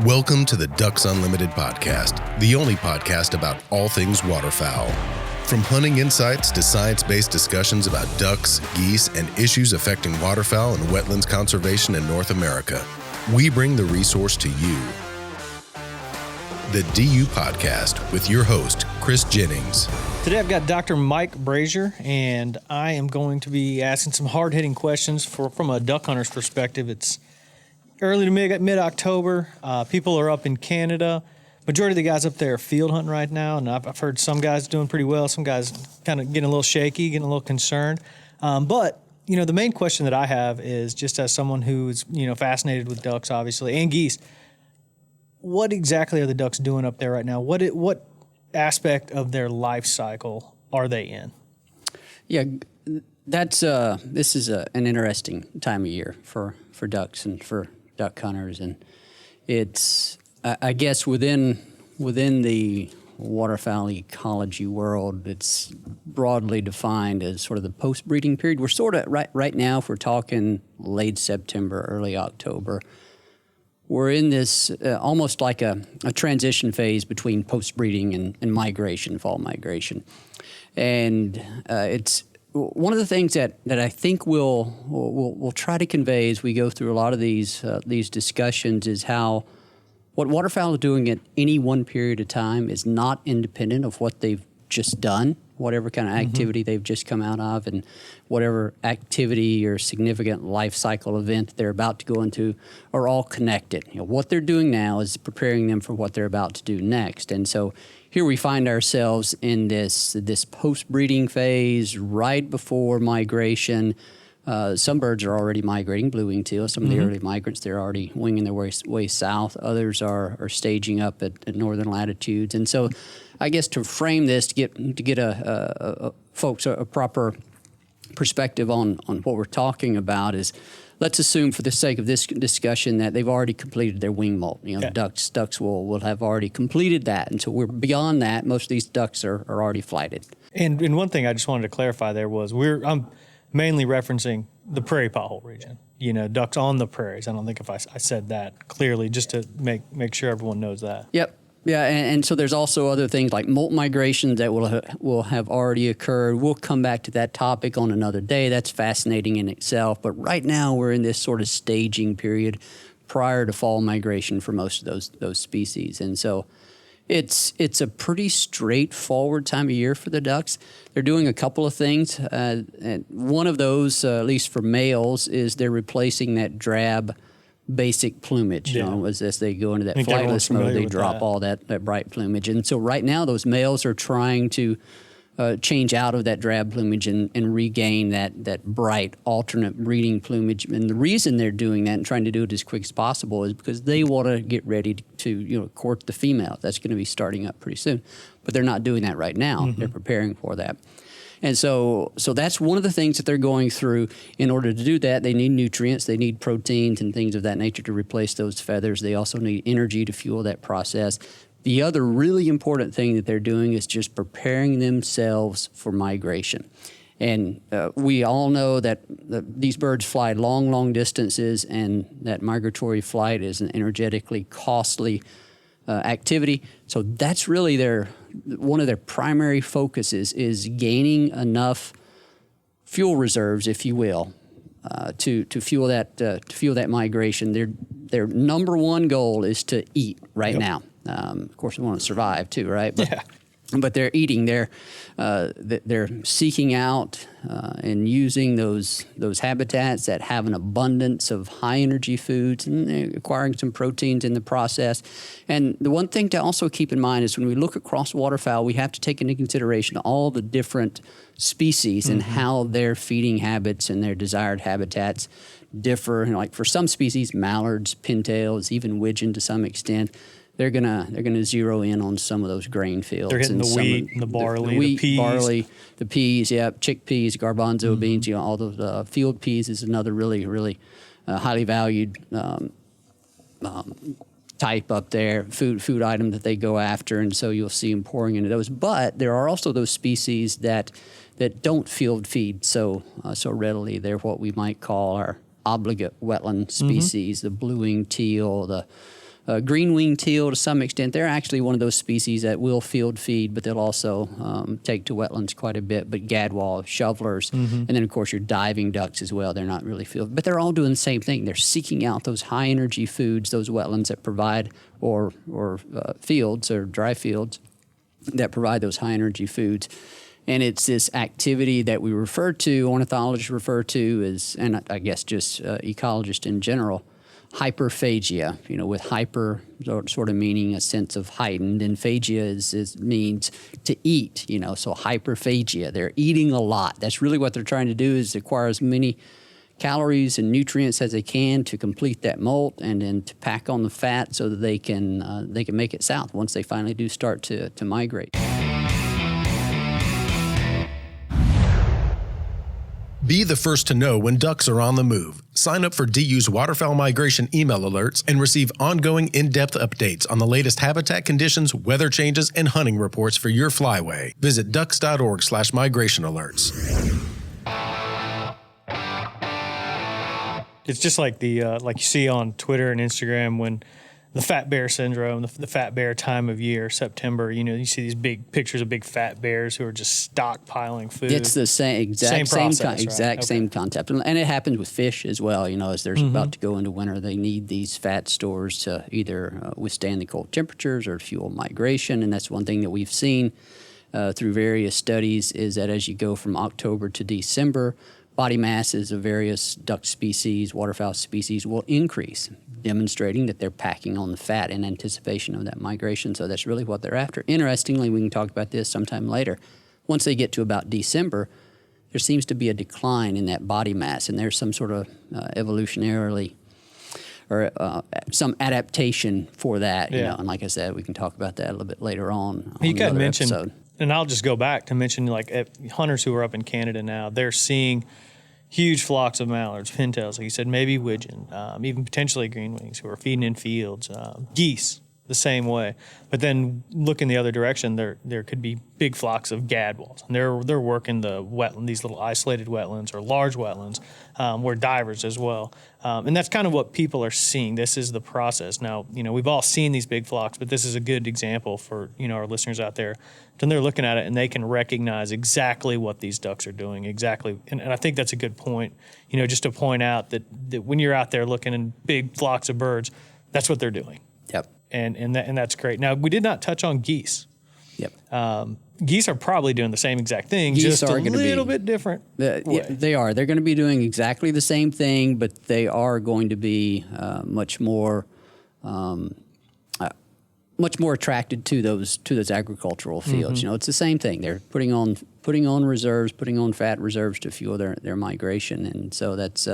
Welcome to the Ducks Unlimited podcast, the only podcast about all things waterfowl. From hunting insights to science-based discussions about ducks, geese, and issues affecting waterfowl and wetlands conservation in North America, we bring the resource to you. The DU Podcast with your host, Chris Jennings. Today I've got Dr. Mike Brazier, and I am going to be asking some hard-hitting questions from a duck hunter's perspective. It's early to mid-October. People are up in Canada. Majority of the guys up there are field hunting right now, and I've heard some guys doing pretty well, some guys kind of getting a little shaky, getting a little concerned. But the main question that I have is, just as someone who's fascinated with ducks, obviously, and geese, what exactly are the ducks doing up there right now? What aspect of their life cycle are they in? Yeah, this is an interesting time of year for ducks and for duck hunters, and it's I guess within the waterfowl ecology world, it's broadly defined as sort of the post-breeding period. We're sort of right now, if we're talking late September, early October, we're in this almost like a transition phase between post-breeding and migration, fall migration. And it's one of the things that I think we'll try to convey as we go through a lot of these discussions is how what waterfowl are doing at any one period of time is not independent of what they've just done, whatever kind of activity they've just come out of, and whatever activity or significant life cycle event they're about to go into are all connected. What they're doing now is preparing them for what they're about to do next. And so here we find ourselves in this post-breeding phase right before migration. Some birds are already migrating, blue-winged teal. Some of the early migrants, they're already winging their way south. Others are staging up at northern latitudes. And so I guess to frame this, to get folks a proper perspective on what we're talking about is, let's assume for the sake of this discussion that they've already completed their wing molt. Okay. Ducks will have already completed that. And so we're beyond that. Most of these ducks are already flighted. And one thing I just wanted to clarify there was I'm mainly referencing the prairie pothole region, ducks on the prairies. I don't think if I said that clearly, just to make sure everyone knows that. Yep. Yeah, and so there's also other things like molt migrations that will have already occurred. We'll come back to that topic on another day. That's fascinating in itself. But right now we're in this sort of staging period prior to fall migration for most of those species. And so it's a pretty straightforward time of year for the ducks. They're doing a couple of things. And one of those, at least for males, is they're replacing that drab basic plumage. As they go into that flightless mode, they drop all that bright plumage. And so right now those males are trying to change out of that drab plumage and regain that bright alternate breeding plumage. And the reason they're doing that and trying to do it as quick as possible is because they want to get ready to court the female. That's going to be starting up pretty soon. But they're not doing that right now. They're preparing for that. And so that's one of the things that they're going through. In order to do that, they need nutrients, they need proteins and things of that nature to replace those feathers. They also need energy to fuel that process. The other really important thing that they're doing is just preparing themselves for migration. And we all know that these birds fly long distances, and that migratory flight is an energetically costly activity. So that's really one of their primary focuses is gaining enough fuel reserves, if you will, to fuel that migration. Their number one goal is to eat now. Of course, they want to survive too, right? But they're eating. They're seeking out and using those habitats that have an abundance of high energy foods, and they're acquiring some proteins in the process. And the one thing to also keep in mind is when we look across waterfowl, we have to take into consideration all the different species and how their feeding habits and their desired habitats differ. Like for some species, mallards, pintails, even widgeon to some extent, they're gonna zero in on some of those grain fields. They're hitting the wheat, and the barley, the wheat, peas. Barley, the peas, chickpeas, garbanzo beans. All those field peas is another really highly valued type up there, food item that they go after, and so you'll see them pouring into those. But there are also those species that don't field feed so readily. They're what we might call our obligate wetland species, the blue-winged teal, the Green-winged teal, to some extent, they're actually one of those species that will field feed, but they'll also take to wetlands quite a bit. But gadwall, shovelers, and then, of course, your diving ducks as well. They're not really field, but they're all doing the same thing. They're seeking out those high-energy foods, those wetlands that provide, or fields or dry fields that provide those high-energy foods. And it's this activity that we refer to, ornithologists refer to as, and I guess just ecologists in general, hyperphagia, with hyper sort of meaning a sense of heightened, and phagia means to eat, so hyperphagia. They're eating a lot. That's really what they're trying to do, is acquire as many calories and nutrients as they can to complete that molt, and then to pack on the fat so that they can make it south once they finally do start to migrate. Be the first to know when ducks are on the move. Sign up for DU's waterfowl migration email alerts and receive ongoing in-depth updates on the latest habitat conditions, weather changes, and hunting reports for your flyway. Visit ducks.org/migration alerts. It's just like like you see on Twitter and Instagram when the fat bear syndrome, the fat bear time of year, September, you see these big pictures of big fat bears who are just stockpiling food. It's the same concept. And it happens with fish as well. As they're about to go into winter, they need these fat stores to either withstand the cold temperatures or fuel migration. And that's one thing that we've seen through various studies, is that as you go from October to December, body masses of various duck species, waterfowl species will increase, demonstrating that they're packing on the fat in anticipation of that migration. So that's really what they're after. Interestingly, we can talk about this sometime later. Once they get to about December, there seems to be a decline in that body mass, and there's some sort of evolutionarily or some adaptation for that. And like I said, we can talk about that a little bit later on. You kind of mentioned, episode. And I'll just go back to mention, like, hunters who are up in Canada now, they're seeing huge flocks of mallards, pintails, like you said, maybe widgeon, even potentially green wings who are feeding in fields, geese the same way. But then look in the other direction, there could be big flocks of gadwalls, and they're working the wetland, these little isolated wetlands or large wetlands, where divers as well. And that's kind of what people are seeing. This is the process. Now, we've all seen these big flocks, but this is a good example for, our listeners out there. And they're looking at it and they can recognize exactly what these ducks are doing, exactly. And I think that's a good point, just to point out that when you're out there looking in big flocks of birds, that's what they're doing. Yep. And that's great. Now, we did not touch on geese. Yep. Geese are probably doing the same exact thing, Geese just are a little bit different. Yeah, they are. They're going to be doing exactly the same thing, but they are going to be much more attracted to those agricultural fields. It's the same thing. They're putting on reserves, putting on fat reserves to fuel their migration, and so that's.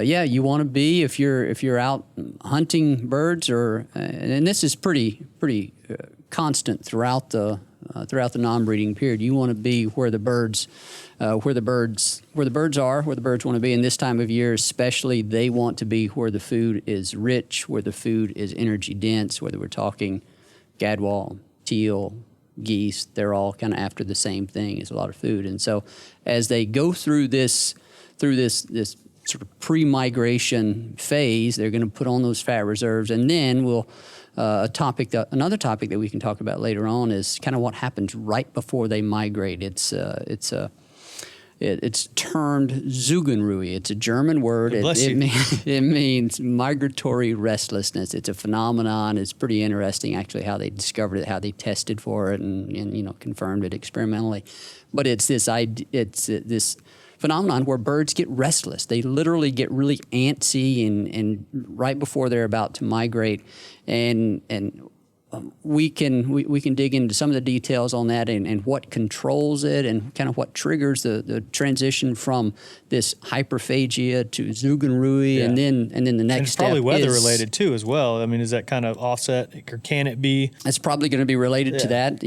You want to be, if you're out hunting birds, and this is pretty constant throughout the non-breeding period. You want to be where the birds are, where the birds want to be. In this time of year, especially, they want to be where the food is rich, where the food is energy dense. Whether we're talking gadwall, teal, geese, they're all kind of after the same thing, is a lot of food. And so, as they go through this sort of pre-migration phase, they're going to put on those fat reserves, and then another topic that we can talk about later on is kind of what happens right before they migrate. It's termed Zugenruhe. It's a German word. It means migratory restlessness. It's a phenomenon. It's pretty interesting, actually, how they discovered it, how they tested for it, and confirmed it experimentally. But it's this phenomenon where birds get restless. They literally get really antsy and right before they're about to migrate, and we can dig into some of the details on that and what controls it and kind of what triggers the transition from this hyperphagia to Zugenruhe, and then the next and it's step probably weather related too as well. I mean, is that kind of offset, or can it be? It's probably going to be related to that.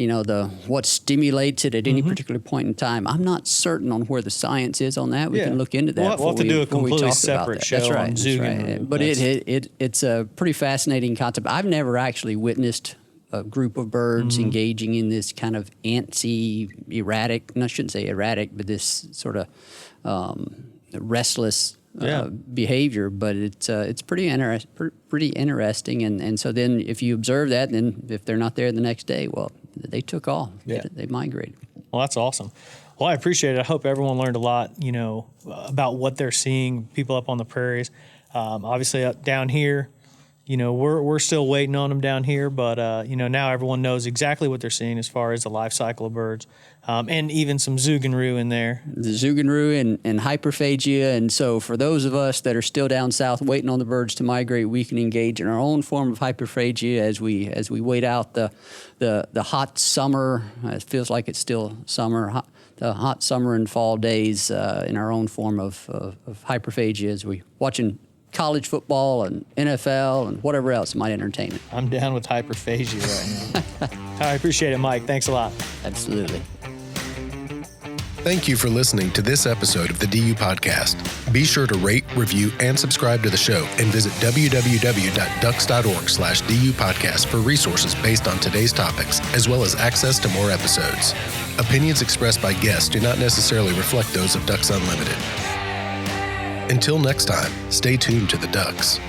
What stimulates it at any particular point in time. I'm not certain on where the science is on that. We can look into that. We'll have to do a completely separate show on Zugenruhe. Right. But it's a pretty fascinating concept. I've never actually witnessed a group of birds engaging in this kind of antsy, erratic, and I shouldn't say erratic, but this sort of restless behavior, but it's pretty interesting. And so then if you observe that, then if they're not there the next day, well, they took off. Yeah. They migrated. Well, that's awesome. Well, I appreciate it. I hope everyone learned a lot, about what they're seeing, people up on the prairies. Obviously, down here, we're still waiting on them down here, but, now everyone knows exactly what they're seeing as far as the life cycle of birds, and even some Zugenrue in there. The Zugenrue and hyperphagia. And so for those of us that are still down south waiting on the birds to migrate, we can engage in our own form of hyperphagia as we wait out the hot summer. It feels like it's still summer, the hot summer and fall days in our own form of hyperphagia as we watching college football and NFL and whatever else might entertain it. I'm down with hyperphagia right now. I appreciate it, Mike. Thanks a lot. Absolutely. Thank you for listening to this episode of the DU Podcast. Be sure to rate, review, and subscribe to the show, and visit www.ducks.org/DU Podcast for resources based on today's topics, as well as access to more episodes. Opinions expressed by guests do not necessarily reflect those of Ducks Unlimited. Until next time, stay tuned to the Ducks.